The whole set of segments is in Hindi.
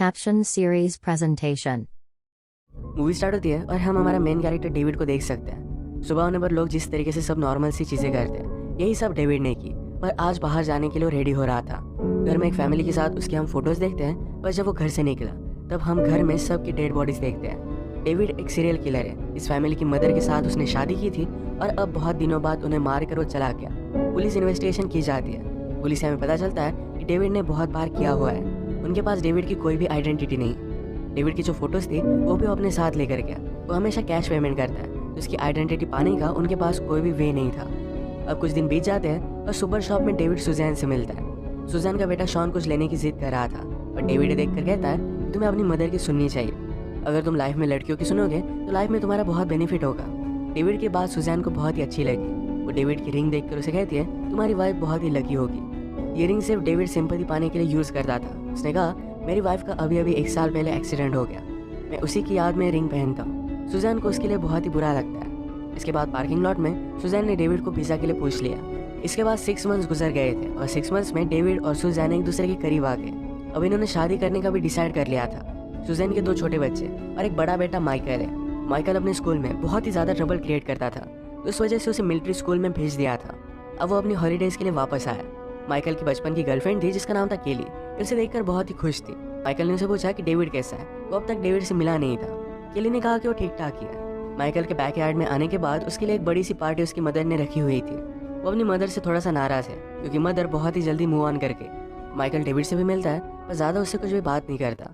Caption Series Presentation. Movie start होती है और हम हमारा मेन कैरेक्टर डेविड को देख सकते हैं। सुबह होने पर लोग जिस तरीके से सब नॉर्मल सी चीज़ें करते हैं, यही सब डेविड ने की। पर आज बाहर जाने के लिए रेडी हो रहा था। घर में एक फैमिली के साथ उसके हम फोटोज देखते हैं। पर जब वो घर से निकला तब हम घर में सबकी डेड बॉडीज देखते हैं। डेविड एक सीरियल किलर है। इस फैमिली की मदर के साथ उसने शादी की थी और अब बहुत दिनों बाद उन्हें मार कर वो चला गया। पुलिस इन्वेस्टिगेशन की जाती है। पुलिस से हमें पता चलता है कि डेविड ने बहुत बार किया हुआ है। उनके पास डेविड की कोई भी आइडेंटिटी नहीं। डेविड की जो फोटोज थी वो भी अपने साथ लेकर गया। वो हमेशा कैश पेमेंट करता है, तो उसकी आइडेंटिटी पाने का उनके पास कोई भी वे नहीं था। अब कुछ दिन बीत जाते हैं और सुपर शॉप में डेविड सुजैन से मिलता है। सुजैन का बेटा शॉन कुछ लेने की जिद कर रहा था, पर डेविड देख कर कहता है तुम्हें अपनी मदर की सुननी चाहिए। अगर तुम लाइफ में लड़कियों की सुनोगे तो लाइफ में तुम्हारा बहुत बेनिफिट होगा। डेविड की बात सुजैन को बहुत ही अच्छी लगी। वो डेविड की रिंग देखकर उसे कहती है तुम्हारी वाइफ बहुत ही लकी होगी। ये रिंग सिर्फ डेविड सिंपैथी पाने के लिए यूज़ करता था। उसने कहा मेरी वाइफ का अभी अभी 1 साल पहले एक्सीडेंट हो गया, मैं उसी की याद में रिंग पहनता हूँ। सुजैन को उसके लिए बहुत ही बुरा लगता है। इसके बाद पार्किंग लॉट में सुजैन ने डेविड को पिज़्ज़ा के लिए पूछ लिया। इसके बाद 6 मंथ्स गुजर गए थे और 6 मंथ्स में डेविड और सुजैन एक दूसरे के करीब आ गए। अब इन्होंने शादी करने का भी डिसाइड कर लिया था। सुजैन के 2 छोटे बच्चे और एक बड़ा बेटा माइकल है। माइकल अपने स्कूल में बहुत ही ज़्यादा ट्रबल क्रिएट करता था, तो इस वजह से उसे मिलिट्री स्कूल में भेज दिया था। अब वो अपनी हॉलीडेज के लिए वापस आया। माइकल की बचपन की गर्लफ्रेंड थी जिसका नाम था केली। उसे देखकर बहुत ही खुश थी। माइकल ने उसे पूछा कि डेविड कैसा है। वो अब तक डेविड से मिला नहीं था। केली ने कहा कि वो ठीक ठाक ही है। माइकल के बैकयार्ड में आने के बाद उसके लिए एक बड़ी सी पार्टी उसकी मदर ने रखी हुई थी। वो अपनी मदर से थोड़ा सा नाराज है क्योंकि मदर बहुत ही जल्दी मूव ऑन करके। माइकल डेविड से भी मिलता है पर ज़्यादा उससे कुछ भी बात नहीं करता।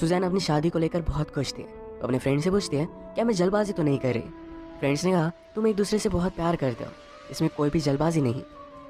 सुजैन अपनी शादी को लेकर बहुत खुश थी। वो अपने फ्रेंड से पूछती है क्या मैं जल्दबाजी तो नहीं कर रही। फ्रेंड्स ने कहा तुम एक दूसरे से बहुत प्यार करते हो, इसमें कोई भी जल्दबाजी नहीं।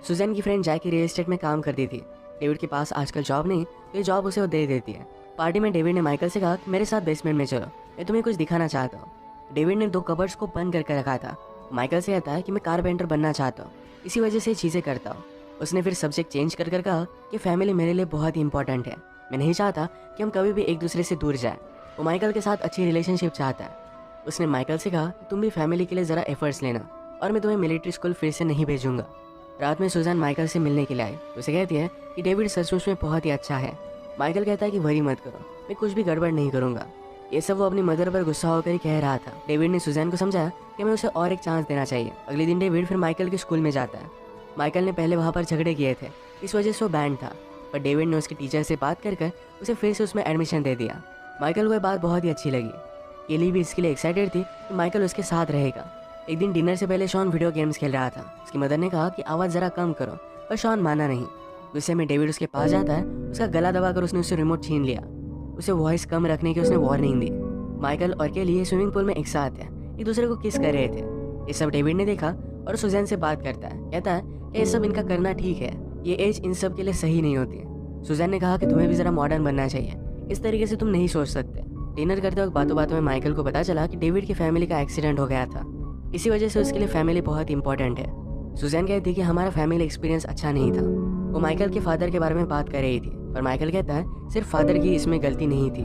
सुजैन की फ्रेंड जैकी रियल एस्टेट में काम करती थी। डेविड के पास आजकल जॉब नहीं, तो ये जॉब उसे वो दे देती है। पार्टी में डेविड ने माइकल से कहा कि मेरे साथ बेसमेंट में चलो, मैं तुम्हें कुछ दिखाना चाहता हूँ। डेविड ने 2 कबर्ड्स को बंद करके रखा था। माइकल से कहता है कि मैं कारपेंटर बनना चाहता हूँ, इसी वजह से चीज़ें करता हूँ। उसने फिर सब्जेक्ट चेंज कर कहा कि फैमिली मेरे लिए बहुत ही इंपॉर्टेंट है। मैं नहीं चाहता कि हम कभी भी एक दूसरे से दूर जाएं। वो माइकल के साथ अच्छी रिलेशनशिप चाहता है। उसने माइकल से कहा तुम भी फैमिली के लिए ज़रा एफर्ट्स लेना और मैं तुम्हें मिलिट्री स्कूल फिर से नहीं भेजूंगा। रात में सुजैन माइकल से मिलने के लिए आई। उसे कहती है कि डेविड सचमुच में बहुत ही अच्छा है। माइकल कहता है कि वरी मत करो, मैं कुछ भी गड़बड़ नहीं करूंगा। ये सब वो अपनी मदर पर गुस्सा होकर ही कह रहा था। डेविड ने सुजैन को समझाया कि हमें उसे और एक चांस देना चाहिए। अगले दिन डेविड फिर माइकल के स्कूल में जाता है। माइकल ने पहले वहाँ पर झगड़े किए थे, इस वजह से वो बैंड था, पर डेविड ने उसके टीचर से बात कर उसे फिर से उसमें एडमिशन दे दिया। माइकल को ये बात बहुत ही अच्छी लगी। केली भी इसके लिए एक्साइटेड थी कि माइकल उसके साथ रहेगा। एक दिन डिनर से पहले शॉन वीडियो गेम्स खेल रहा था। उसकी मदर ने कहा कि आवाज़ ज़रा कम करो, पर शॉन माना नहीं। गुस्से में डेविड उसके पास जाता है। उसका गला दबाकर उसने उससे रिमोट छीन लिया। उसे वॉइस कम रखने की उसने वार्निंग दी। माइकल और केली स्विमिंग पूल में एक साथ हैं, एक दूसरे को किस कर रहे थे। ये सब डेविड ने देखा और सुजैन से बात करता है। कहता है कि ये सब इनका करना ठीक है, ये एज इन सब के लिए सही नहीं होती है। सुजैन ने कहा कि तुम्हें भी ज़रा मॉडर्न बनना चाहिए, इस तरीके से तुम नहीं सोच सकते। डिनर करते वक्त बातों बातों में माइकल को पता चला कि डेविड की फैमिली का एक्सीडेंट हो गया था, इसी वजह से उसके लिए फैमिली बहुत इंपॉर्टेंट है। सुजैन कहती है कि हमारा फैमिली एक्सपीरियंस अच्छा नहीं था। वो माइकल के फादर के बारे में बात कर रही थी, पर माइकल कहता है सिर्फ फादर की इसमें गलती नहीं थी।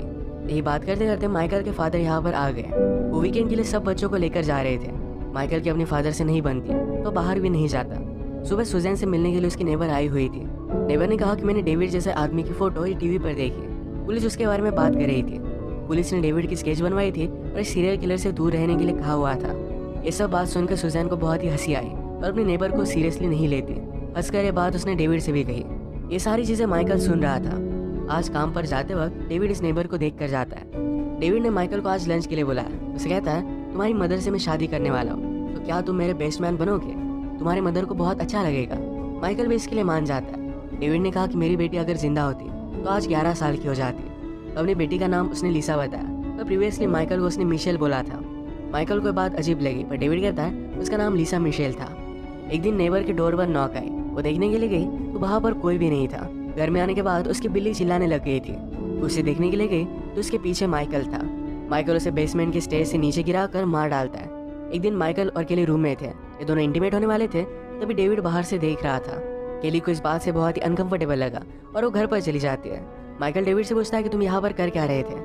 यही बात करते करते माइकल के फादर यहाँ पर आ गए। वो वीकेंड के लिए सब बच्चों को लेकर जा रहे थे। माइकल की अपने फादर से नहीं बनती तो बाहर भी नहीं जाता। सुबह सुजैन से मिलने के लिए उसकी नेबर आई हुई थी। नेबर ने कहा कि मैंने डेविड जैसे आदमी की फोटो ये टीवी पर देखी। पुलिस उसके बारे में बात कर रही थी। पुलिस ने डेविड की स्केच बनवाई थी और इस सीरियल किलर से दूर रहने के लिए कहा हुआ था। ये सब बात सुनकर सुजैन को बहुत ही हंसी आई और अपने नेबर को सीरियसली नहीं लेती। हंसकर ये बात उसने डेविड से भी कही। ये सारी चीज़ें माइकल सुन रहा था। आज काम पर जाते वक्त डेविड इस नेबर को देख कर जाता है। डेविड ने माइकल को आज लंच के लिए बुलाया। उसे कहता है तुम्हारी मदर से मैं शादी करने वाला हूँ, तो क्या तुम मेरे बेस्ट मैन बनोगे? तुम्हारी मदर को बहुत अच्छा लगेगा। माइकल भी इसके लिए मान जाता है। डेविड ने कहा कि मेरी बेटी अगर जिंदा होती तो आज 11 साल की हो जाती। अपनी बेटी का नाम उसने लिसा बताया, पर प्रीवियसली माइकल को उसने मिशेल बोला था। माइकल को बात अजीब लगी, पर डेविड कहता है उसका नाम लिसा मिशेल था। एक दिन नेबर के डोर पर नॉक आई। वो देखने के लिए गई तो वहाँ पर कोई भी नहीं था। घर में आने के बाद उसकी बिल्ली चिल्लाने लग गई थी। उसे देखने के लिए गई तो उसके पीछे माइकल था। माइकल उसे बेसमेंट के स्टेज से नीचे गिरा कर मार डालता है। एक दिन माइकल और केली रूम में थे। ये दोनों इंटीमेट होने वाले थे, तभी डेविड बाहर से देख रहा था। केली को इस बात से बहुत ही अनकंफर्टेबल लगा और वो घर पर चली जाती है। माइकल डेविड से पूछता है कि तुम यहाँ पर कर क्या रहे थे?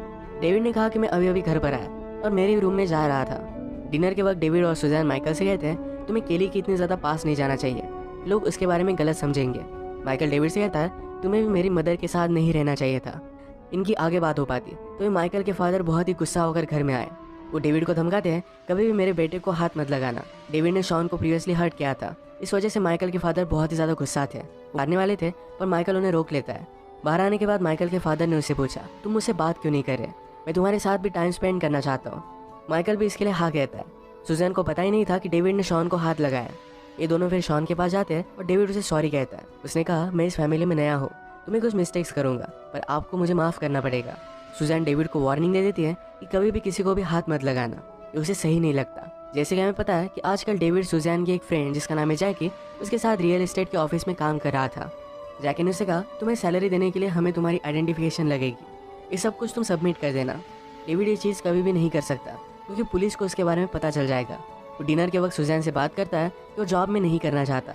डेविड ने कहा कि मैं अभी अभी घर पर आया और मेरे रूम में जा रहा था। डिनर के वक्त डेविड और सुजैन माइकल से कहते हैं तुम्हें केली की इतनी ज़्यादा पास नहीं जाना चाहिए, लोग उसके बारे में गलत समझेंगे। माइकल डेविड से कहता है तुम्हें भी मेरी मदर के साथ नहीं रहना चाहिए था। इनकी आगे बात हो पाती तो माइकल के फादर बहुत ही गुस्सा होकर घर में आए। वो डेविड को धमकाते हैं, कभी भी मेरे बेटे को हाथ मत लगाना। डेविड ने शॉन को प्रीवियसली हर्ट किया था, इस वजह से माइकल के फादर बहुत ही ज़्यादा गुस्सा थे। वो मारने वाले थे पर माइकल उन्हें रोक लेता है। बाहर आने के बाद माइकल के फादर ने उससे पूछा, तुम मुझसे बात क्यों नहीं कर रहे? मैं तुम्हारे साथ भी टाइम स्पेंड करना चाहता हूँ। माइकल भी इसके लिए हाँ कहता है। सुजैन को पता ही नहीं था कि डेविड ने शॉन को हाथ लगाया। ये दोनों फिर शॉन के पास जाते हैं और डेविड उसे सॉरी कहता है। उसने कहा, मैं इस फैमिली में नया हूँ, तुम्हें कुछ मिस्टेक्स करूँगा पर आपको मुझे माफ़ करना पड़ेगा। सुजैन डेविड को वार्निंग दे देती है कि कभी भी किसी को भी हाथ मत लगाना, ये उसे सही नहीं लगता। जैसे कि हमें पता है कि आजकल डेविड सुजैन की एक फ्रेंड जिसका नाम है जैकी, उसके साथ रियल एस्टेट के ऑफिस में काम कर रहा था। जैकी ने उसे कहा, तुम्हें सैलरी देने के लिए हमें तुम्हारी आइडेंटिफिकेशन लगेगी, ये सब कुछ तुम सबमिट कर देना। डेविड ये चीज़ कभी भी नहीं कर सकता क्योंकि पुलिस को उसके बारे में पता चल जाएगा। वो डिनर के वक्त सुजैन से बात करता है कि वो जॉब में नहीं करना चाहता।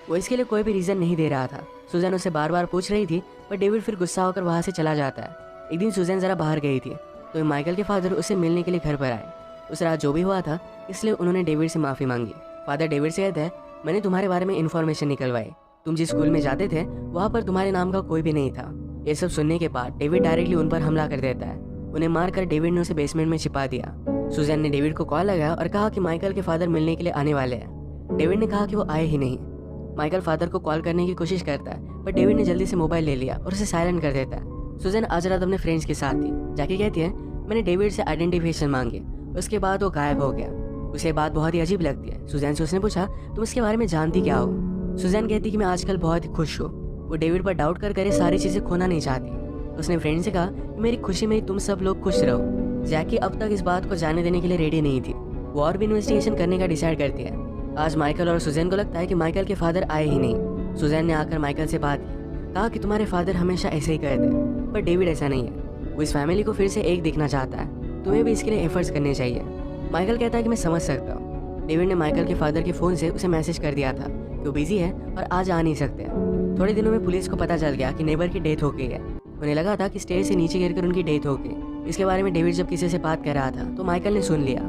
वो इसके लिए कोई भी रीज़न नहीं दे रहा था। सुजैन उसे बार बार पूछ रही थी पर डेविड फिर गुस्सा होकर वहाँ से चला जाता है। एक दिन सुजैन ज़रा बाहर गई थी तो माइकल के फादर उसे मिलने के लिए घर पर आए। उस रात जो भी हुआ था इसलिए उन्होंने डेविड से माफ़ी मांगी। फादर डेविड से कहते हैं, मैंने तुम्हारे बारे में इन्फॉर्मेशन निकलवाई, तुम जिस स्कूल में जाते थे वहाँ पर तुम्हारे नाम का कोई भी नहीं था। ये सब सुनने के बाद डेविड डायरेक्टली उन पर हमला कर देता है। उन्हें मारकर डेविड ने उसे बेसमेंट में छिपा दिया। सुजैन ने डेविड को कॉल लगाया और कहा कि माइकल के फादर मिलने के लिए आने वाले हैं। डेविड ने कहा कि वो आए ही नहीं। माइकल फादर को कॉल करने की कोशिश करता है पर डेविड ने जल्दी से मोबाइल ले लिया और उसे साइलेंट कर देता है। सुजैन आज रात अपने फ्रेंड्स के साथ थी। जाके कहती है, मैंने डेविड से आइडेंटिफिकेशन मांगी, उसके बाद वो गायब हो गया। उसे बात बहुत ही अजीब लगती है। सुजैन से उसने पूछा, तुम इसके बारे में जानती क्या हो? सुजैन कहती कि मैं आजकल बहुत ही खुश हूँ। वो डेविड पर डाउट कर करे सारी चीज़ें खोना नहीं चाहती। उसने फ्रेंड से कहा कि मेरी खुशी में तुम सब लोग खुश रहो। जैकी अब तक इस बात को जानने देने के लिए रेडी नहीं थी। वो और भी इन्वेस्टिगेशन करने का डिसाइड करती है। आज माइकल और सुजैन को लगता है कि माइकल के फादर आए ही नहीं। सुजैन ने आकर माइकल से बात की, कहा कि तुम्हारे फादर हमेशा ऐसे ही कहते हैं पर डेविड ऐसा नहीं है। वो इस फैमिली को फिर से एक दिखना चाहता है, तुम्हें भी इसके लिए एफर्ट्स करने चाहिए। माइकल कहता है कि मैं समझ सकता हूँ। डेविड ने माइकल के फादर के फ़ोन से उसे मैसेज कर दिया था कि वो बिजी है और आज आ नहीं सकते। थोड़े दिनों में पुलिस को पता चल गया कि नेबर की डेथ हो गई है। उन्हें लगा था कि स्टेज से नीचे गिरकर उनकी डेथ हो गई। इसके बारे में डेविड जब किसी से बात कर रहा था तो माइकल ने सुन लिया।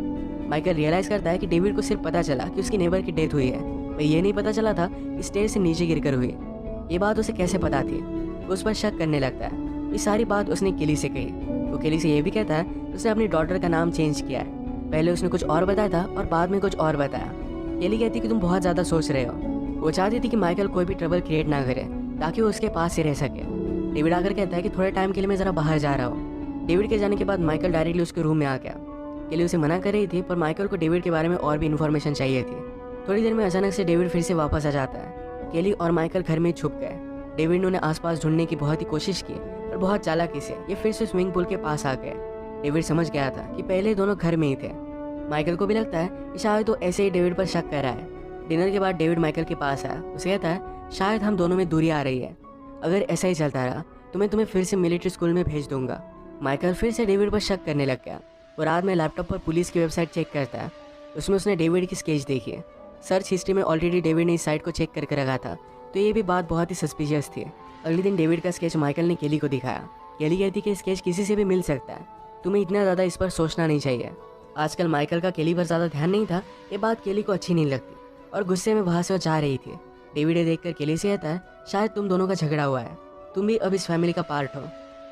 माइकल रियलाइज करता है कि डेविड को सिर्फ पता चला कि उसकी नेबर की डेथ हुई है, पर ये नहीं पता चला था कि स्टेज से नीचे गिरकर हुई। ये बात उसे कैसे पता थी? वो उस पर शक करने लगता है। ये सारी बात उसने केली से कही। वो केली से ये भी कहता है कि उसने अपनी डॉटर का नाम चेंज किया है। पहले उसने कुछ और बताया था और बाद में कुछ और बताया। केली कहती कि तुम बहुत ज़्यादा सोच रहे हो। वो चाहती थी कि माइकल कोई भी ट्रबल क्रिएट ना करे ताकि वो उसके पास ही रह सके। डेविड आकर कहता है कि थोड़े टाइम के लिए मैं ज़रा बाहर जा रहा हूँ। डेविड के जाने के बाद माइकल डायरेक्टली उसके रूम में आ गया। केली उसे मना कर रही थी पर माइकल को डेविड के बारे में और भी इन्फॉर्मेशन चाहिए थी। थोड़ी देर में अचानक से डेविड फिर से वापस आ जाता है। केली और माइकल घर में छुप गए। डेविड ने उन्हें आसपास ढूंढने की बहुत ही कोशिश की पर बहुत चालाकी से ये फिर से स्विमिंग पूल के पास आ गए। डेविड समझ गया था कि पहले दोनों घर में ही थे। माइकल को भी लगता है कि शायद तो ऐसे ही डेविड पर शक कर रहा है। डिनर के बाद डेविड माइकल के पास आया। उसे कहता है, शायद हम दोनों में दूरी आ रही है, अगर ऐसा ही चलता रहा तो मैं तुम्हें फिर से मिलिट्री स्कूल में भेज दूंगा। माइकल फिर से डेविड पर शक करने लग गया। वो रात में लैपटॉप पर पुलिस की वेबसाइट चेक करता है। उसमें उसने डेविड की स्केच देखी है। सर्च हिस्ट्री में ऑलरेडी डेविड ने इस साइट को चेक करके रखा था, तो ये भी बात बहुत ही सस्पिशियस थी। अगले दिन डेविड का स्केच माइकल ने केली को दिखाया। केली कहती कि स्केच किसी से भी मिल सकता है, तुम्हें इतना ज़्यादा इस पर सोचना नहीं चाहिए। आजकल माइकल का केली पर ज़्यादा ध्यान नहीं था। ये बात केली को अच्छी नहीं लगती और गुस्से में वहाँ से वो जा रही थी। डेविड ये देखकर केली से कहता है, शायद तुम दोनों का झगड़ा हुआ है, तुम भी अब इस फैमिली का पार्ट हो,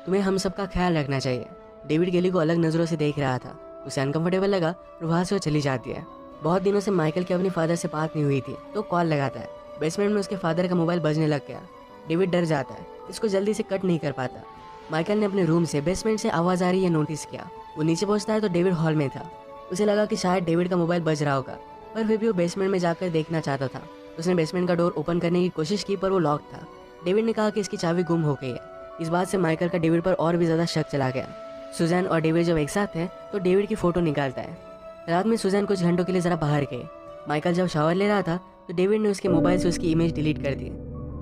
तुम्हें हम सब का ख्याल रखना चाहिए। डेविड केली को अलग नज़रों से देख रहा था। उसे अनकंफर्टेबल लगा और वहाँ से वो चली जाती है। बहुत दिनों से माइकल की अपने फादर से बात नहीं हुई थी तो कॉल लगाता है। बेसमेंट में उसके फादर का मोबाइल बजने लग गया। डेविड डर जाता है, इसको जल्दी से कट नहीं कर पाता। माइकल ने अपने रूम से बेसमेंट से आवाज़ आ रही है नोटिस किया। वो नीचे पहुँचता है तो डेविड हॉल में था। उसे लगा कि शायद डेविड का मोबाइल बज रहा होगा, पर फिर भी वो बेसमेंट में जाकर देखना चाहता था। उसने बेसमेंट का डोर ओपन करने की कोशिश की पर वो लॉक था। डेविड ने कहा कि इसकी चाबी गुम हो गई है। इस बात से माइकल का डेविड पर और भी ज़्यादा शक चला गया। सुजैन और डेविड जब एक साथ थे तो डेविड की फ़ोटो निकालता है। रात में सुजैन कुछ घंटों के लिए ज़रा बाहर गए। माइकल जब शावर ले रहा था तो डेविड ने उसके मोबाइल से उसकी इमेज डिलीट कर दी।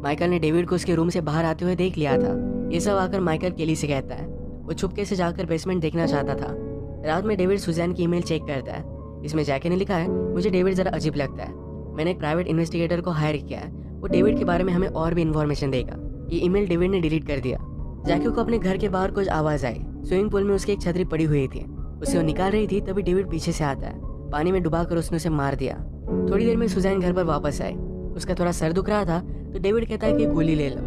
माइकल ने डेविड को उसके रूम से बाहर आते हुए देख लिया था। ये सब आकर माइकल केली से कहता है। वो छुपके से जाकर बेसमेंट देखना चाहता था। रात में डेविड सुजैन की ईमेल चेक करता है। इसमें जैकी ने लिखा है, मुझे डेविड ज़रा अजीब लगता है, मैंने एक प्राइवेट इन्वेस्टिगेटर को हायर किया है, वो डेविड के बारे में हमें और भी इन्फॉर्मेशन देगा। ये ईमेल डेविड ने डिलीट कर दिया। जैकी को अपने घर के बाहर कुछ आवाज़ आई। स्विमिंग पूल में उसकी एक छतरी पड़ी हुई थी, उसे वो निकाल रही थी तभी डेविड पीछे से आता है। पानी में डुबाकर उसने उसे मार दिया। थोड़ी देर में सुजैन घर पर वापस आई। उसका थोड़ा सर दुख रहा था तो डेविड कहता है कि गोली ले लो।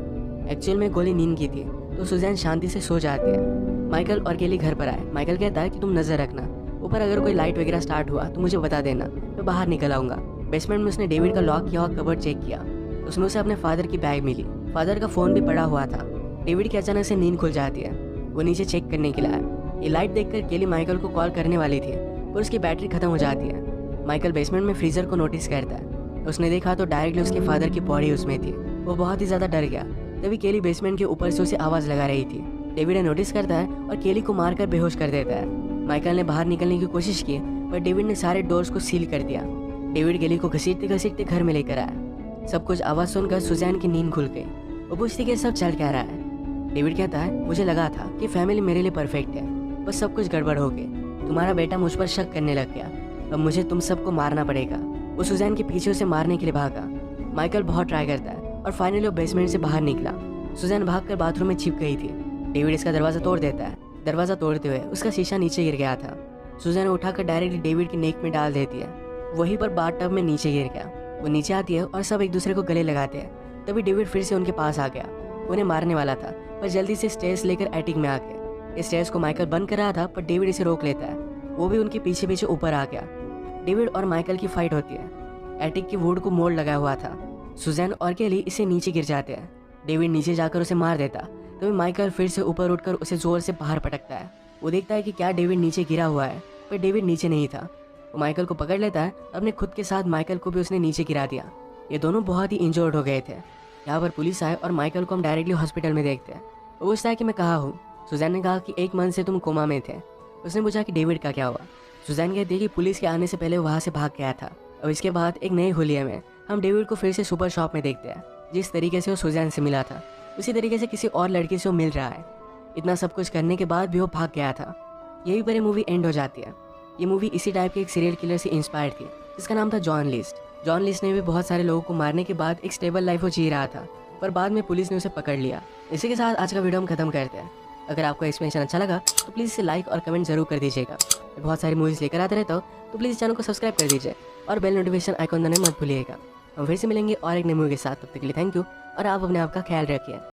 एक्चुअल में गोली नींद की थी तो सुजैन शांति से सो जाती है। माइकल और केली घर पर आए। माइकल कहता है कि तुम नजर रखना, ऊपर अगर कोई लाइट वगैरह स्टार्ट हुआ तो मुझे बता देना, मैं बाहर निकल आऊंगा। बेसमेंट में उसने डेविड का लॉक किया और कबर्ड चेक किया, उसमें उसे अपने फादर की बैग मिली। फादर का फोन भी पड़ा हुआ था। डेविड की अचानक से नींद खुल जाती है। वो नीचे चेक करने के लिए आया। ये लाइट देखकर केली माइकल को कॉल करने वाली थी पर उसकी बैटरी खत्म हो जाती है। माइकल बेसमेंट में फ्रीजर को नोटिस करता है। उसने देखा तो डायरेक्टली उसके फादर की बॉडी उसमें थी। वो बहुत ही ज्यादा डर गया। तभी केली बेसमेंट के ऊपर से उसे आवाज लगा रही थी। डेविड ने नोटिस करता है और केली को मारकर बेहोश कर देता है। माइकल ने बाहर निकलने की कोशिश की पर डेविड ने सारे डोर्स को सील कर दिया। डेविड केली को घसीटते घसीटते घर में लेकर आया। सब कुछ आवाज सुनकर सुजैन की नींद खुल गई। वो पूछती कि सब चल क्या रहा है। डेविड कहता है, मुझे लगा था कि फैमिली मेरे लिए परफेक्ट है, बस सब कुछ गड़बड़ हो गई। तुम्हारा बेटा मुझ पर शक करने लग गया, अब मुझे तुम सबको मारना पड़ेगा। वो सुजैन के पीछे उसे मारने के लिए भागा। माइकल बहुत ट्राई करता है और फाइनली वो बेसमेंट से बाहर निकला। सुजैन भागकर बाथरूम में छिप गई थी। डेविड इसका दरवाजा तोड़ देता है। दरवाजा तोड़ते हुए उसका शीशा नीचे गिर गया था। सुजैन उठाकर डायरेक्टली डेविड की नेक में डाल देती है। वहीं पर बाथटब में नीचे गिर गया। वो नीचे आती है और सब एक दूसरे को गले लगाते हैं। तभी डेविड फिर से उनके पास आ गया। उन्हें मारने वाला था पर जल्दी से स्टेयर्स लेकर एटिक में आ गया। इस स्टेयर्स को माइकल बंद कर रहा था पर डेविड इसे रोक लेता है। वो भी उनके पीछे पीछे ऊपर आ गया। डेविड और माइकल की फाइट होती है। एटिक की वुड को मोड़ लगाया हुआ था। सुजैन और केली इसे नीचे गिर जाते हैं। डेविड नीचे जाकर उसे मार देता। तभी माइकल फिर से ऊपर उठकर उसे जोर से बाहर पटकता है। वो देखता है कि क्या डेविड नीचे गिरा हुआ है पर डेविड नीचे नहीं था। वो माइकल को पकड़ लेता है। अपने खुद के साथ माइकल को भी उसने नीचे गिरा दिया। ये दोनों बहुत ही इंजर्ड हो गए थे। यहाँ पर पुलिस आए और माइकल को हम डायरेक्टली हॉस्पिटल में देखते हैं। वो पूछता है कि मैं कहाँ हूँ। सुजैन ने कहा कि 1 मंथ से तुम कोमा में थे। उसने पूछा कि डेविड का क्या हुआ। सुजैन कहती है कि पुलिस के आने से पहले वहाँ से भाग गया था। और इसके बाद एक नए हुलिये में हम डेविड को फिर से सुपर शॉप में देखते हैं। जिस तरीके से वो सुजैन से मिला था उसी तरीके से किसी और लड़की से वो मिल रहा है। इतना सब कुछ करने के बाद भी वो भाग गया था। यही पर ये मूवी एंड हो जाती है। ये मूवी इसी टाइप के एक सीरियल किलर से इंस्पायर्ड थी जिसका नाम था जॉन लिस्ट। जॉन लिस्ट ने भी बहुत सारे लोगों को मारने के बाद एक स्टेबल लाइफ वो जी रहा था पर बाद में पुलिस ने उसे पकड़ लिया। इसी के साथ आज का वीडियो हम खत्म करते हैं। अगर आपको एक्सप्लेनेशन अच्छा लगा तो प्लीज़ इसे लाइक और कमेंट जरूर कर दीजिएगा। मैं बहुत सारी मूवीज़ लेकर आते रहता हूँ तो प्लीज़ चैनल को सब्सक्राइब कर दीजिए और बेल नोटिफिकेशन आइकॉन दबाना मत भूलिएगा। हम फिर से मिलेंगे और एक नई मूवी के साथ। तब तक के लिए थैंक यू और आप अपने आप का ख्याल रखिए।